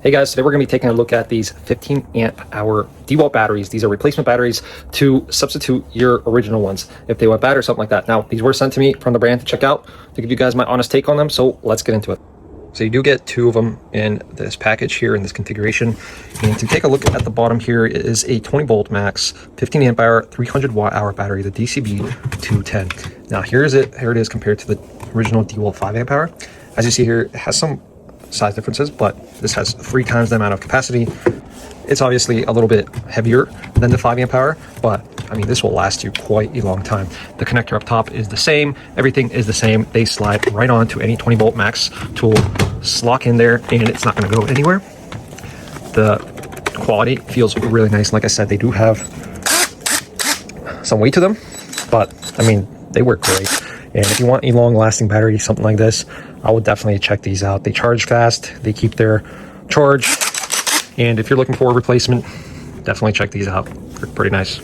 Hey guys, today we're going to be taking a look at these 15 amp hour Dewalt batteries. These are replacement batteries to substitute your original ones if they went bad or something like that. Now, these were sent to me from the brand to check out to give you guys my honest take on them, so let's get into it. So you do get two of them in this package here in this configuration. And to take a look at the bottom here is a 20 volt max, 15 amp hour, 300 watt hour battery, the DCB 210. Now here it is compared to the original Dewalt 5 amp hour. As you see here, it has some size differences, but this has 3 times the amount of capacity. It's obviously a little bit heavier than the 5 amp hour, but I mean, this will last you quite a long time. The connector up top is the same, everything is the same. They slide right on to any 20 volt max tool, lock in there, and it's not going to go anywhere. The quality feels really nice. Like I said, they do have some weight to them, but I mean, they work great. And if you want a long-lasting battery, something like this, I would definitely check these out. They charge fast, they keep their charge, and if you're looking for a replacement, definitely check these out. They're pretty nice.